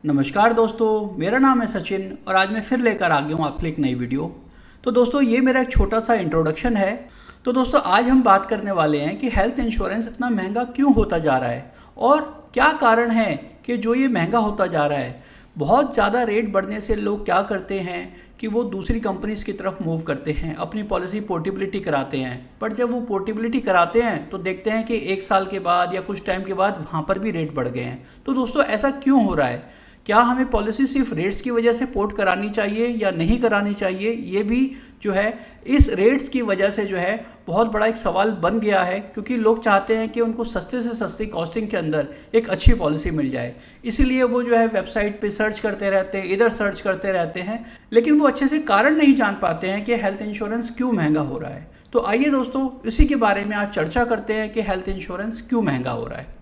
नमस्कार दोस्तों, मेरा नाम है सचिन और आज मैं फिर लेकर आ गया हूँ आपके लिए एक नई वीडियो। तो दोस्तों ये मेरा एक छोटा सा इंट्रोडक्शन है। तो दोस्तों आज हम बात करने वाले हैं कि हेल्थ इंश्योरेंस इतना महंगा क्यों होता जा रहा है और क्या कारण है कि जो ये महंगा होता जा रहा है। बहुत ज़्यादा रेट बढ़ने से लोग क्या करते हैं कि वो दूसरी कंपनीज की तरफ मूव करते हैं, अपनी पॉलिसी पोर्टेबिलिटी कराते हैं। पर जब वो पोर्टेबिलिटी कराते हैं तो देखते हैं कि 1 साल के बाद या कुछ टाइम के बाद वहाँ पर भी रेट बढ़ गए हैं। तो दोस्तों ऐसा क्यों हो रहा है? क्या हमें पॉलिसी सिर्फ रेट्स की वजह से पोर्ट करानी चाहिए या नहीं करानी चाहिए, ये भी जो है इस रेट्स की वजह से जो है बहुत बड़ा एक सवाल बन गया है। क्योंकि लोग चाहते हैं कि उनको सस्ते से सस्ती कॉस्टिंग के अंदर एक अच्छी पॉलिसी मिल जाए, इसीलिए वो जो है वेबसाइट पे सर्च करते रहते हैं, इधर सर्च करते रहते हैं, लेकिन वो अच्छे से कारण नहीं जान पाते हैं कि हेल्थ इंश्योरेंस क्यों महंगा हो रहा है। तो आइए दोस्तों इसी के बारे में आज चर्चा करते हैं कि हेल्थ इंश्योरेंस क्यों महंगा हो रहा है।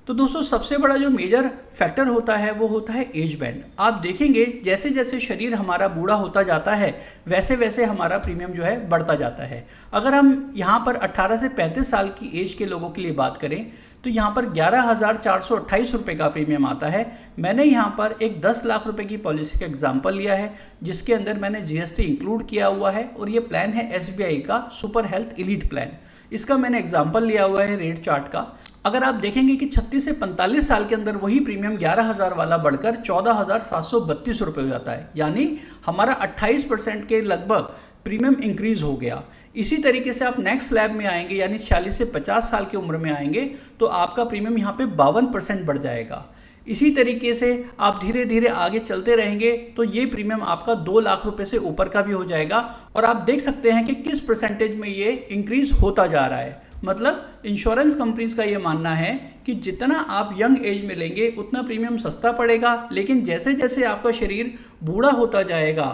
तो दोस्तों सबसे बड़ा जो मेजर फैक्टर होता है वो होता है एज बैंड। आप देखेंगे जैसे जैसे शरीर हमारा बूढ़ा होता जाता है वैसे वैसे हमारा प्रीमियम जो है बढ़ता जाता है। अगर हम यहाँ पर 18 से 35 साल की एज के लोगों के लिए बात करें तो यहाँ पर 11,428 रुपये का प्रीमियम आता है। मैंने यहाँ पर एक 10 लाख रुपए की पॉलिसी का एग्जाम्पल लिया है जिसके अंदर मैंने जीएसटी इंक्लूड किया हुआ है और ये प्लान है एसबीआई का सुपर हेल्थ एलीट प्लान। इसका मैंने एग्जाम्पल लिया हुआ है रेट चार्ट का। अगर आप देखेंगे कि 36 से 45 साल के अंदर वही प्रीमियम 11,000 वाला बढ़कर 14,732 रुपये हो जाता है, यानी हमारा 28% के लगभग प्रीमियम इंक्रीज हो गया। इसी तरीके से आप नेक्स्ट स्लैब में आएंगे यानी 40 से 50 साल की उम्र में आएंगे तो आपका प्रीमियम यहाँ पे 52% बढ़ जाएगा। इसी तरीके से आप धीरे धीरे आगे चलते रहेंगे तो ये प्रीमियम आपका 2 लाख रुपए से ऊपर का भी हो जाएगा। और आप देख सकते हैं कि किस परसेंटेज में ये इंक्रीज होता जा रहा है। मतलब इंश्योरेंस कंपनीज का ये मानना है कि जितना आप यंग एज में लेंगे उतना प्रीमियम सस्ता पड़ेगा, लेकिन जैसे जैसे आपका शरीर बूढ़ा होता जाएगा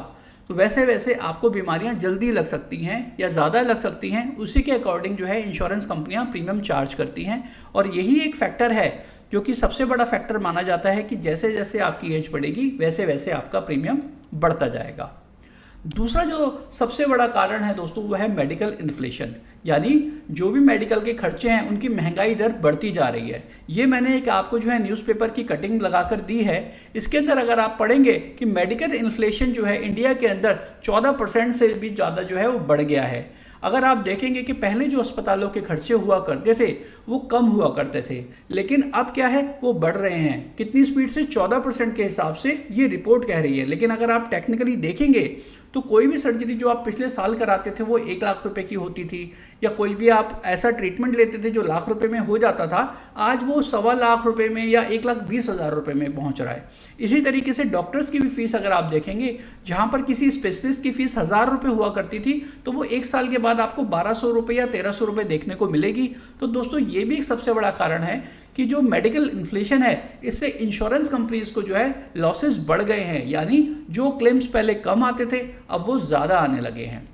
तो वैसे वैसे आपको बीमारियां जल्दी लग सकती हैं या ज़्यादा लग सकती हैं। उसी के अकॉर्डिंग जो है इंश्योरेंस कंपनियां प्रीमियम चार्ज करती हैं और यही एक फैक्टर है जो कि सबसे बड़ा फैक्टर माना जाता है कि जैसे जैसे आपकी एज बढ़ेगी वैसे वैसे आपका प्रीमियम बढ़ता जाएगा। दूसरा जो सबसे बड़ा कारण है दोस्तों वो है मेडिकल इन्फ्लेशन, यानी जो भी मेडिकल के खर्चे हैं उनकी महंगाई दर बढ़ती जा रही है। ये मैंने एक आपको जो है न्यूज़पेपर की कटिंग लगाकर दी है। इसके अंदर अगर आप पढ़ेंगे कि मेडिकल इन्फ्लेशन जो है इंडिया के अंदर 14% से भी ज़्यादा जो है वो बढ़ गया है। अगर आप देखेंगे कि पहले जो अस्पतालों के खर्चे हुआ करते थे वो कम हुआ करते थे, लेकिन अब क्या है वो बढ़ रहे हैं। कितनी स्पीड से? 14% के हिसाब से ये रिपोर्ट कह रही है। लेकिन अगर आप टेक्निकली देखेंगे तो कोई भी सर्जरी जो आप पिछले साल कराते थे वो 1 लाख रुपए की होती थी, या कोई भी आप ऐसा ट्रीटमेंट लेते थे जो लाख रुपए में हो जाता था, आज वो 1.25 लाख रुपए में या 1,20,000 रुपए में पहुंच रहा है। इसी तरीके से डॉक्टर्स की भी फीस अगर आप देखेंगे, जहां पर किसी स्पेशलिस्ट की फीस 1,000 रुपए हुआ करती थी तो वो 1 साल के बाद आपको 1,200 रुपए या 1,300 रुपए देखने को मिलेगी। तो दोस्तों ये भी एक सबसे बड़ा कारण है कि जो मेडिकल इन्फ्लेशन है इससे इंश्योरेंस कंपनीज को जो है लॉसेस बढ़ गए हैं, यानी जो क्लेम्स पहले कम आते थे अब वो ज़्यादा आने लगे हैं।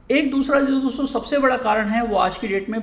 एक दूसरा जो दोस्तों सबसे बड़ा कारण है वो आज की डेट में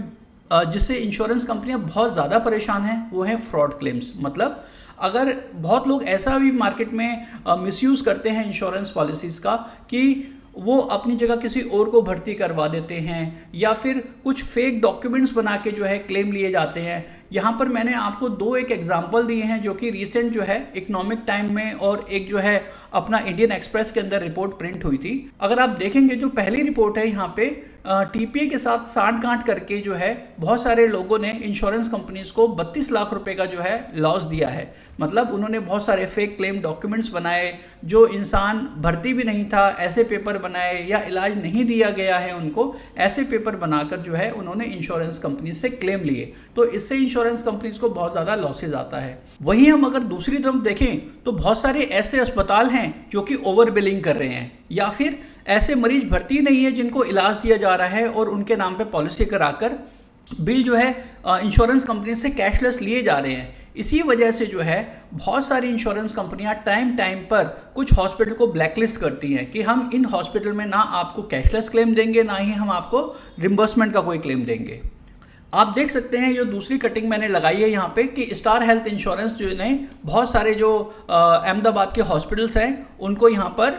जिससे इंश्योरेंस कंपनियां बहुत ज़्यादा परेशान हैं वो है फ्रॉड क्लेम्स। मतलब अगर बहुत लोग ऐसा भी मार्केट में मिसयूज़ करते हैं इंश्योरेंस पॉलिसीज़ का कि वो अपनी जगह किसी और को भर्ती करवा देते हैं या फिर कुछ फेक डॉक्यूमेंट्स बना के जो है क्लेम लिए जाते हैं। यहाँ पर मैंने आपको एक एग्जांपल दिए हैं जो कि रिसेंट जो है इकोनॉमिक टाइम में और एक जो है अपना इंडियन एक्सप्रेस के अंदर रिपोर्ट प्रिंट हुई थी। अगर आप देखेंगे जो पहली रिपोर्ट है यहाँ पे टीपीए के साथ सांठ-गांठ करके जो है बहुत सारे लोगों ने इंश्योरेंस कंपनीज को 32 लाख रुपए का जो है लॉस दिया है। मतलब उन्होंने बहुत सारे फेक क्लेम डॉक्यूमेंट्स बनाए, जो इंसान भर्ती भी नहीं था ऐसे पेपर बनाए, या इलाज नहीं दिया गया है उनको, ऐसे पेपर बनाकर जो है उन्होंने इंश्योरेंस कंपनी से क्लेम लिए। तो इससे इंश्योरेंस कंपनीज को बहुत ज़्यादा लॉसेज आता है। वहीं हम अगर दूसरी तरफ देखें तो बहुत सारे ऐसे अस्पताल हैं जो कि ओवर बिलिंग कर रहे हैं, या फिर ऐसे मरीज भर्ती नहीं है जिनको इलाज दिया जा रहा है और उनके नाम पे पॉलिसी कराकर बिल जो है इंश्योरेंस कंपनी से कैशलेस लिए जा रहे हैं। इसी वजह से जो है बहुत सारी इंश्योरेंस कंपनियां टाइम टाइम पर कुछ हॉस्पिटल को ब्लैकलिस्ट करती हैं कि हम इन हॉस्पिटल में ना आपको कैशलेस क्लेम देंगे ना ही हम आपको रिम्बर्समेंट का कोई क्लेम देंगे। आप देख सकते हैं ये दूसरी कटिंग मैंने लगाई है यहाँ पे कि स्टार हेल्थ इंश्योरेंस जो ने बहुत सारे जो अहमदाबाद के हॉस्पिटल्स हैं उनको यहाँ पर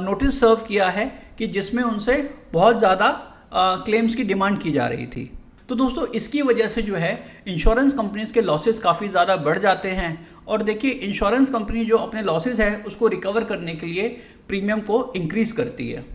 नोटिस सर्व किया है कि जिसमें उनसे बहुत ज़्यादा क्लेम्स की डिमांड की जा रही थी। तो दोस्तों इसकी वजह से जो है इंश्योरेंस कंपनीज के लॉसेस काफ़ी ज़्यादा बढ़ जाते हैं। और देखिए इंश्योरेंस कंपनी जो अपने लॉसेस है उसको रिकवर करने के लिए प्रीमियम को इंक्रीज करती है।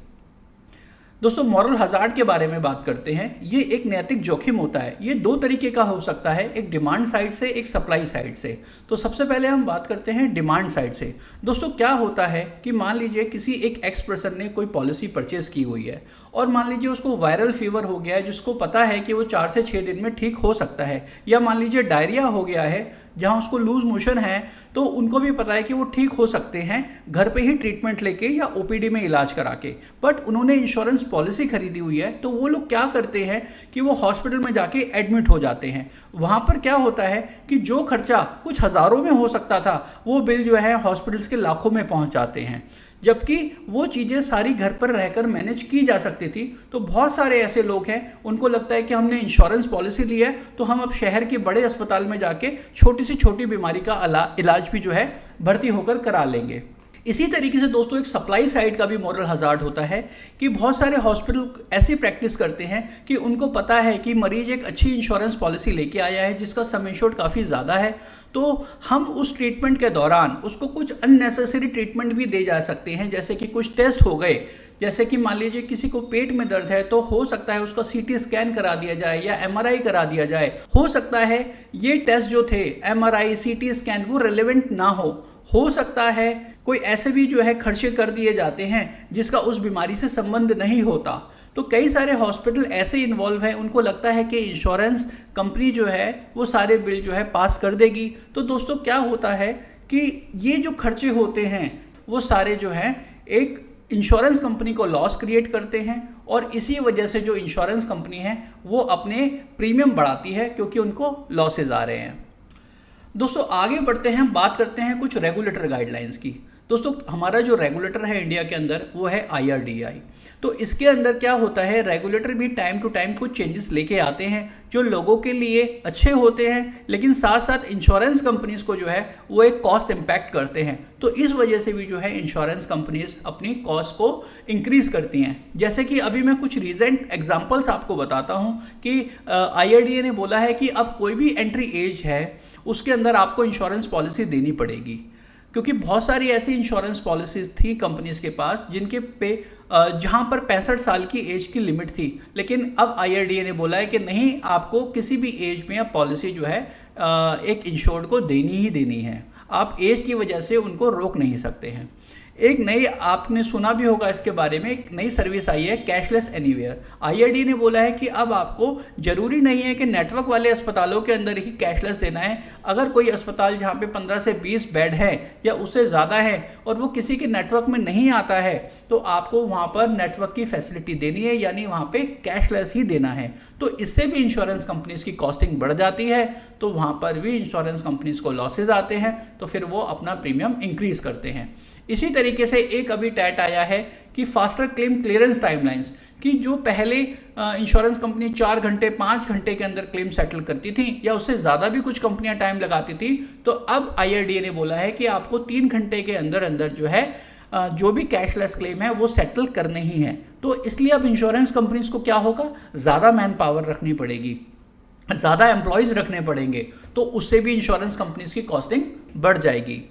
दोस्तों मॉरल हजार्ड के बारे में बात करते हैं। ये एक नैतिक जोखिम होता है। ये दो तरीके का हो सकता है, एक डिमांड साइड से, एक सप्लाई साइड से। तो सबसे पहले हम बात करते हैं डिमांड साइड से। दोस्तों क्या होता है कि मान लीजिए किसी एक एक्स पर्सन ने कोई पॉलिसी परचेज की हुई है और मान लीजिए उसको वायरल फीवर हो गया है जिसको पता है कि वो 4 से 6 दिन में ठीक हो सकता है, या मान लीजिए डायरिया हो गया है जहां उसको लूज मोशन है, तो उनको भी पता है कि वो ठीक हो सकते हैं घर पे ही ट्रीटमेंट लेके या ओपीडी में इलाज करा के। बट उन्होंने इंश्योरेंस पॉलिसी खरीदी हुई है, तो वो लोग क्या करते हैं कि वो हॉस्पिटल में जाके एडमिट हो जाते हैं। वहां पर क्या होता है कि जो खर्चा कुछ हज़ारों में हो सकता था वो बिल जो है हॉस्पिटल्स के लाखों में पहुंच जाते हैं, जबकि वो चीज़ें सारी घर पर रहकर मैनेज की जा सकती थी। तो बहुत सारे ऐसे लोग हैं, उनको लगता है कि हमने इंश्योरेंस पॉलिसी ली है तो हम अब शहर के बड़े अस्पताल में जाके छोटी से छोटी बीमारी का इलाज भी जो है भर्ती होकर करा लेंगे। इसी तरीके से दोस्तों एक सप्लाई साइड का भी मॉरल हजार्ड होता है कि बहुत सारे हॉस्पिटल ऐसी प्रैक्टिस करते हैं कि उनको पता है कि मरीज एक अच्छी इंश्योरेंस पॉलिसी लेके आया है जिसका सम इंश्योर्ड काफ़ी ज़्यादा है, तो हम उस ट्रीटमेंट के दौरान उसको कुछ अननेसेसरी ट्रीटमेंट भी दे जा सकते हैं। जैसे कि कुछ टेस्ट हो गए, जैसे कि मान लीजिए किसी को पेट में दर्द है तो हो सकता है उसका सीटी स्कैन करा दिया जाए या एमआरआई करा दिया जाए। हो सकता है ये टेस्ट जो थे एमआरआई सीटी स्कैन वो रेलेवेंट ना हो सकता है कोई ऐसे भी जो है खर्चे कर दिए जाते हैं जिसका उस बीमारी से संबंध नहीं होता। तो कई सारे हॉस्पिटल ऐसे इन्वॉल्व हैं, उनको लगता है कि इंश्योरेंस कंपनी जो है वो सारे बिल जो है पास कर देगी। तो दोस्तों क्या होता है कि ये जो खर्चे होते हैं वो सारे जो हैं एक इंश्योरेंस कंपनी को लॉस क्रिएट करते हैं, और इसी वजह से जो इंश्योरेंस कंपनी है वो अपने प्रीमियम बढ़ाती है क्योंकि उनको लॉसेज आ रहे हैं। दोस्तों आगे बढ़ते हैं, बात करते हैं कुछ रेगुलेटर गाइडलाइंस की। दोस्तों हमारा जो रेगुलेटर है इंडिया के अंदर वो है IRDAI। तो इसके अंदर क्या होता है, रेगुलेटर भी टाइम टू टाइम कुछ चेंजेस लेके आते हैं जो लोगों के लिए अच्छे होते हैं, लेकिन साथ साथ इंश्योरेंस कंपनीज को जो है वो एक कॉस्ट इम्पैक्ट करते हैं। तो इस वजह से भी जो है इंश्योरेंस कंपनीज अपनी कॉस्ट को इंक्रीज करती हैं। जैसे कि अभी मैं कुछ रीसेंट एग्जांपल्स आपको बताता हूं कि IRDAI ने बोला है कि अब कोई भी एंट्री एज है उसके अंदर आपको इंश्योरेंस पॉलिसी देनी पड़ेगी, क्योंकि बहुत सारी ऐसी इंश्योरेंस पॉलिसीज थी कंपनीज के पास जिनके पे जहां पर 65 साल की एज की लिमिट थी, लेकिन अब IRDAI ने बोला है कि नहीं, आपको किसी भी एज में अब पॉलिसी जो है एक इंश्योर्ड को देनी ही देनी है। आप एज की वजह से उनको रोक नहीं सकते हैं। एक नई, आपने सुना भी होगा इसके बारे में, एक नई सर्विस आई है कैशलेस एनीवेयर। IRDAI ने बोला है कि अब आपको जरूरी नहीं है कि नेटवर्क वाले अस्पतालों के अंदर ही कैशलेस देना है। अगर कोई अस्पताल जहां पे 15 से 20 बेड है या उससे ज़्यादा है और वो किसी के नेटवर्क में नहीं आता है, तो आपको वहां पर नेटवर्क की फैसिलिटी देनी है, यानी वहां पे कैशलेस ही देना है। तो इससे भी इंश्योरेंस कंपनीज की कॉस्टिंग बढ़ जाती है, तो वहां पर भी इंश्योरेंस कंपनीज को लॉसेज आते हैं, तो फिर वो अपना प्रीमियम इंक्रीज करते हैं। इसी तरीके से एक अभी टैट आया है कि फास्टर क्लेम क्लियरेंस टाइमलाइंस, कि जो पहले इंश्योरेंस कंपनी 4 घंटे 5 घंटे के अंदर क्लेम सेटल करती थी या उससे ज़्यादा भी कुछ कंपनियां टाइम लगाती थी, तो अब IRDAI ने बोला है कि आपको 3 घंटे के अंदर अंदर जो है जो भी कैशलेस क्लेम है वो सेटल करने ही है। तो इसलिए अब इंश्योरेंस कंपनीज को क्या होगा, ज़्यादा मैन पावर रखनी पड़ेगी, ज़्यादा एम्प्लॉयज़ रखने पड़ेंगे, तो उससे भी इंश्योरेंस कंपनीज की कॉस्टिंग बढ़ जाएगी।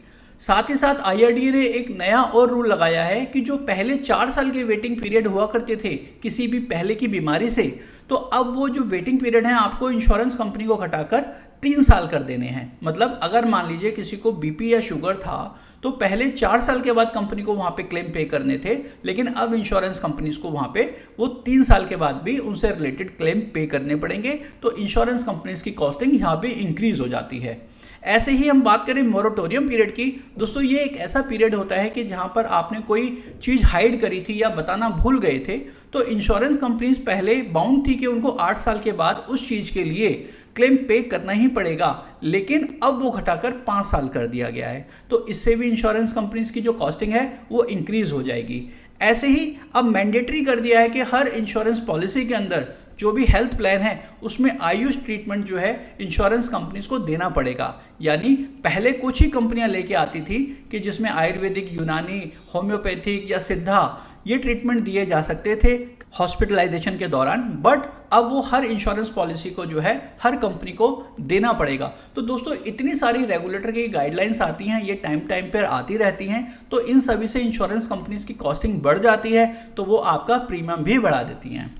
साथ ही साथ IRDAI ने एक नया और रूल लगाया है कि जो पहले 4 साल के वेटिंग पीरियड हुआ करते थे किसी भी पहले की बीमारी से, तो अब वो जो वेटिंग पीरियड है आपको इंश्योरेंस कंपनी को घटाकर 3 साल कर देने हैं। मतलब अगर मान लीजिए किसी को BP या शुगर था तो पहले 4 साल के बाद कंपनी को वहाँ पे क्लेम पे करने थे, लेकिन अब इंश्योरेंस कंपनीज को वहाँ पे वो 3 साल के बाद भी उनसे रिलेटेड क्लेम पे करने पड़ेंगे। तो इंश्योरेंस कंपनीज की कॉस्टिंग यहाँ पे इंक्रीज हो जाती है। ऐसे ही हम बात करें मोरेटोरियम पीरियड की। दोस्तों ये एक ऐसा पीरियड होता है कि जहां पर आपने कोई चीज़ हाइड करी थी या बताना भूल गए थे, तो इंश्योरेंस कंपनीज पहले बाउंड थी कि उनको 8 साल के बाद उस चीज़ के लिए क्लेम पे करना ही पड़ेगा, लेकिन अब वो घटाकर 5 साल कर दिया गया है। तो इससे भी इंश्योरेंस कंपनीज की जो कॉस्टिंग है वो इंक्रीज हो जाएगी। ऐसे ही अब मैंडेटरी कर दिया है कि हर इंश्योरेंस पॉलिसी के अंदर जो भी हेल्थ प्लान है उसमें आयुष ट्रीटमेंट जो है इंश्योरेंस कंपनीज को देना पड़ेगा। यानी पहले कुछ ही कंपनियां लेके आती थी कि जिसमें आयुर्वेदिक, यूनानी, होम्योपैथिक या सिद्धा ये ट्रीटमेंट दिए जा सकते थे, हॉस्पिटलाइजेशन के दौरान, बट अब वो हर इंश्योरेंस पॉलिसी को जो है हर कंपनी को देना पड़ेगा। तो दोस्तों इतनी सारी रेगुलेटर की गाइडलाइंस आती हैं, ये टाइम टाइम पर आती रहती हैं, तो इन सभी से इंश्योरेंस कंपनीज की कॉस्टिंग बढ़ जाती है, तो वो आपका प्रीमियम भी बढ़ा देती हैं।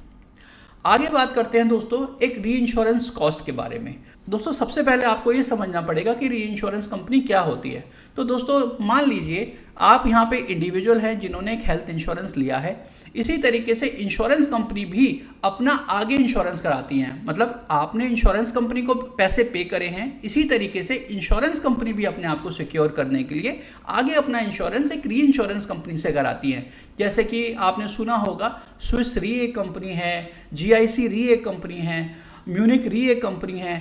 आगे बात करते हैं दोस्तों एक री इंश्योरेंस कॉस्ट के बारे में। दोस्तों सबसे पहले आपको ये समझना पड़ेगा कि री इंश्योरेंस कंपनी क्या होती है। तो दोस्तों मान लीजिए आप यहाँ पे इंडिविजुअल हैं जिन्होंने एक हेल्थ इंश्योरेंस लिया है, इसी तरीके से इंश्योरेंस कंपनी भी अपना आगे इंश्योरेंस कराती हैं। मतलब आपने इंश्योरेंस कंपनी को पैसे पे करे हैं, इसी तरीके से इंश्योरेंस कंपनी भी अपने आप को सिक्योर करने के लिए आगे अपना इंश्योरेंस एक री इंश्योरेंस कंपनी से कराती हैं। जैसे कि आपने सुना होगा स्विस री एक कंपनी है, जीआईसी री एक कंपनी है, म्यूनिक री एक कंपनी है।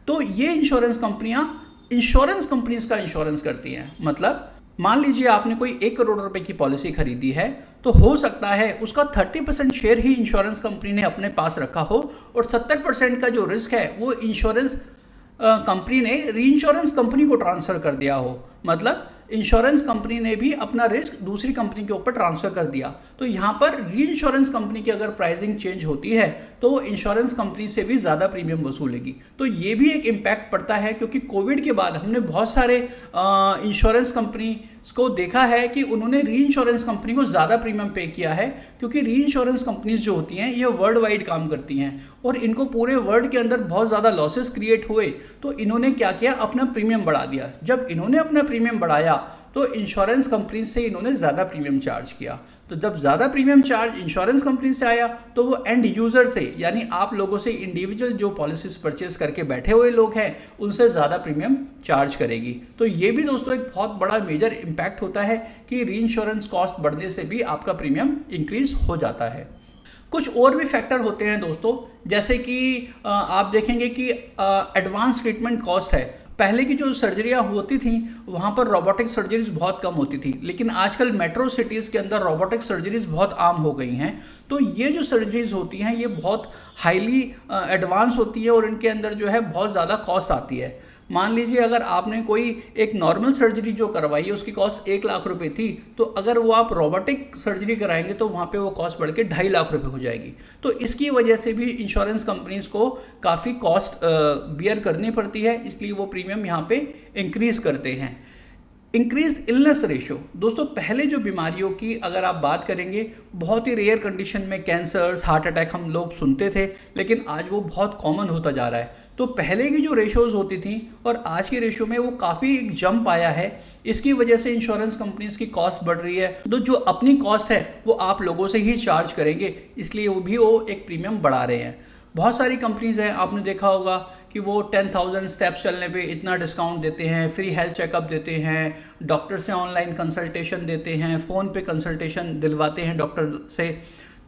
तो ये इंश्योरेंस कंपनियां इंश्योरेंस कंपनीज का इंश्योरेंस करती हैं। मतलब मान लीजिए आपने कोई 1 करोड़ रुपए की पॉलिसी खरीदी है, तो हो सकता है उसका 30% शेयर ही इंश्योरेंस कंपनी ने अपने पास रखा हो और 70% का जो रिस्क है वो इंश्योरेंस कंपनी ने री इंश्योरेंस कंपनी को ट्रांसफर कर दिया हो। मतलब इंश्योरेंस कंपनी ने भी अपना रिस्क दूसरी कंपनी के ऊपर ट्रांसफर कर दिया। तो यहाँ पर री इंश्योरेंस कंपनी की अगर प्राइसिंग चेंज होती है तो वो इंश्योरेंस कंपनी से भी ज़्यादा प्रीमियम वसूलेगी। तो ये भी एक इम्पैक्ट पड़ता है, क्योंकि कोविड के बाद हमने बहुत सारे इंश्योरेंस कंपनी को देखा है कि उन्होंने री इंश्योरेंस कंपनी को ज़्यादा प्रीमियम पे किया है, क्योंकि री इंश्योरेंस कंपनीज जो होती हैं ये वर्ल्ड वाइड काम करती हैं और इनको पूरे वर्ल्ड के अंदर बहुत ज़्यादा लॉसेस क्रिएट हुए, तो इन्होंने क्या किया, अपना प्रीमियम बढ़ा दिया। जब इन्होंने अपना प्रीमियम बढ़ाया तो इंश्योरेंस कंपनी से इन्होंने ज़्यादा प्रीमियम चार्ज किया। तो जब ज़्यादा प्रीमियम चार्ज इंश्योरेंस कंपनी से आया तो वो एंड यूज़र से, यानी आप लोगों से, इंडिविजुअल जो पॉलिसीज परचेज करके बैठे हुए लोग हैं, उनसे ज़्यादा प्रीमियम चार्ज करेगी। तो ये भी दोस्तों एक बहुत बड़ा मेजर इम्पैक्ट होता है कि री इंश्योरेंस कॉस्ट बढ़ने से भी आपका प्रीमियम इंक्रीज हो जाता है। कुछ और भी फैक्टर होते हैं दोस्तों, जैसे कि आप देखेंगे कि एडवांस ट्रीटमेंट कॉस्ट है। पहले की जो सर्जरियाँ होती थी वहाँ पर रोबोटिक सर्जरीज बहुत कम होती थी, लेकिन आजकल मेट्रो सिटीज़ के अंदर रोबोटिक सर्जरीज बहुत आम हो गई हैं। तो ये जो सर्जरीज होती हैं ये बहुत हाईली एडवांस होती है और इनके अंदर जो है बहुत ज़्यादा कॉस्ट आती है। मान लीजिए अगर आपने कोई एक नॉर्मल सर्जरी जो करवाई है उसकी कॉस्ट 1 लाख रुपए थी, तो अगर वो आप रोबोटिक सर्जरी कराएंगे तो वहाँ पे वो कॉस्ट बढ़ के 2.5 लाख रुपए हो जाएगी। तो इसकी वजह से भी इंश्योरेंस कंपनीज को काफ़ी कॉस्ट बियर करनी पड़ती है, इसलिए वो प्रीमियम यहाँ पे इंक्रीज करते हैं। इंक्रीज इलनेस रेशो, दोस्तों पहले जो बीमारियों की अगर आप बात करेंगे, बहुत ही रेयर कंडीशन में कैंसर्स, हार्ट अटैक हम लोग सुनते थे, लेकिन आज वो बहुत कॉमन होता जा रहा है। तो पहले की जो रेशोज़ होती थी और आज की रेशो में वो काफ़ी एक जंप आया है। इसकी वजह से इंश्योरेंस कंपनीज की कॉस्ट बढ़ रही है, तो जो अपनी कॉस्ट है वो आप लोगों से ही चार्ज करेंगे, इसलिए वो एक प्रीमियम बढ़ा रहे हैं। बहुत सारी कंपनीज हैं, आपने देखा होगा कि वो 10,000 स्टेप्स चलने पे इतना डिस्काउंट देते हैं, फ्री हेल्थ चेकअप देते हैं, डॉक्टर से ऑनलाइन कंसल्टेशन देते हैं, फ़ोन पे कंसल्टेशन दिलवाते हैं डॉक्टर से।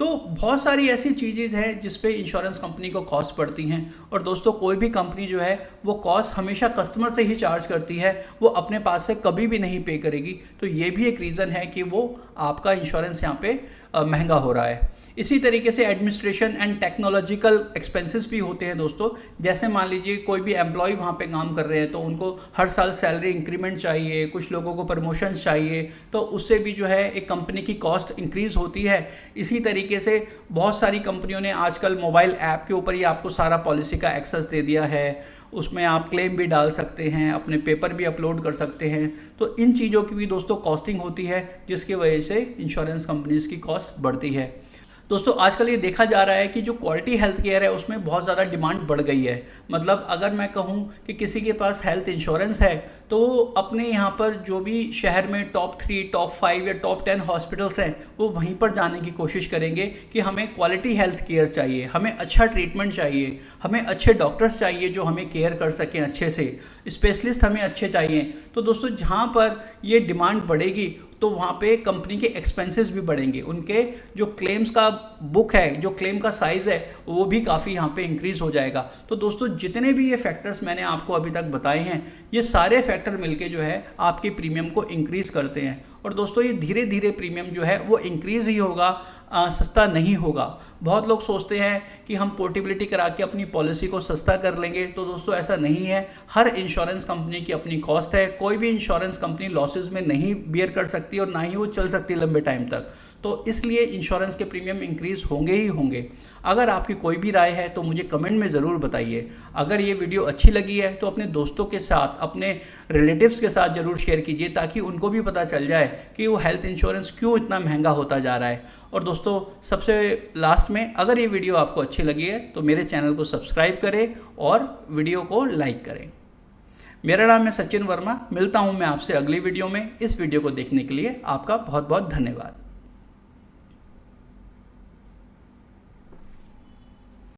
तो बहुत सारी ऐसी चीज़ें हैं जिस पे इंश्योरेंस कंपनी को कॉस्ट पड़ती हैं। और दोस्तों कोई भी कंपनी जो है वो कॉस्ट हमेशा कस्टमर से ही चार्ज करती है, वो अपने पास से कभी भी नहीं पे करेगी। तो ये भी एक रीज़न है कि वो आपका इंश्योरेंस यहाँ पे महंगा हो रहा है। इसी तरीके से एडमिनिस्ट्रेशन एंड टेक्नोलॉजिकल एक्सपेंसेस भी होते हैं दोस्तों। जैसे मान लीजिए कोई भी एम्प्लॉय वहाँ पे काम कर रहे हैं तो उनको हर साल सैलरी इंक्रीमेंट चाहिए, कुछ लोगों को प्रमोशन चाहिए, तो उससे भी जो है एक कंपनी की कॉस्ट इंक्रीज़ होती है। इसी तरीके से बहुत सारी कंपनियों ने आजकल मोबाइल ऐप के ऊपर ही आपको सारा पॉलिसी का एक्सेस दे दिया है, उसमें आप क्लेम भी डाल सकते हैं, अपने पेपर भी अपलोड कर सकते हैं। तो इन चीज़ों की भी दोस्तों कॉस्टिंग होती है, जिसकी वजह से इंश्योरेंस कंपनीज की कॉस्ट बढ़ती है। दोस्तों आजकल ये देखा जा रहा है कि जो क्वालिटी हेल्थ केयर है उसमें बहुत ज़्यादा डिमांड बढ़ गई है। मतलब अगर मैं कहूँ कि किसी के पास हेल्थ इंश्योरेंस है तो अपने यहाँ पर जो भी शहर में टॉप 3, टॉप 5 या टॉप 10 हॉस्पिटल्स हैं वो वहीं पर जाने की कोशिश करेंगे कि हमें क्वालिटी हेल्थ केयर चाहिए, हमें अच्छा ट्रीटमेंट चाहिए, हमें अच्छे डॉक्टर्स चाहिए जो हमें केयर कर सकें अच्छे से, स्पेशलिस्ट हमें अच्छे चाहिए। तो दोस्तों जहाँ पर ये डिमांड बढ़ेगी तो वहाँ पे कंपनी के एक्सपेंसेस भी बढ़ेंगे, उनके जो क्लेम्स का बुक है, जो क्लेम का साइज़ है वो भी काफ़ी यहाँ पे इंक्रीज़ हो जाएगा। तो दोस्तों जितने भी ये फैक्टर्स मैंने आपको अभी तक बताए हैं, ये सारे फैक्टर मिलके जो है आपके प्रीमियम को इंक्रीज़ करते हैं। और दोस्तों ये धीरे धीरे प्रीमियम जो है वो इंक्रीज़ ही होगा, सस्ता नहीं होगा। बहुत लोग सोचते हैं कि हम पोर्टेबिलिटी करा के अपनी पॉलिसी को सस्ता कर लेंगे, तो दोस्तों ऐसा नहीं है। हर इंश्योरेंस कंपनी की अपनी कॉस्ट है, कोई भी इंश्योरेंस कंपनी लॉसेज में नहीं बियर कर सकती और ना ही वो चल सकती लंबे टाइम तक। तो इसलिए इंश्योरेंस के प्रीमियम इंक्रीज़ होंगे ही होंगे। अगर आपकी कोई भी राय है तो मुझे कमेंट में ज़रूर बताइए। अगर ये वीडियो अच्छी लगी है तो अपने दोस्तों के साथ, अपने रिलेटिव्स के साथ ज़रूर शेयर कीजिए, ताकि उनको भी पता चल जाए कि वो हेल्थ इंश्योरेंस क्यों इतना महंगा होता जा रहा है। और दोस्तों, सबसे लास्ट में, अगर ये वीडियो आपको अच्छी लगी है तो मेरे चैनल को सब्सक्राइब करें और वीडियो को लाइक करें। मेरा नाम है सचिन वर्मा। मिलता हूँ मैं आपसे अगली वीडियो में। इस वीडियो को देखने के लिए आपका बहुत बहुत धन्यवाद।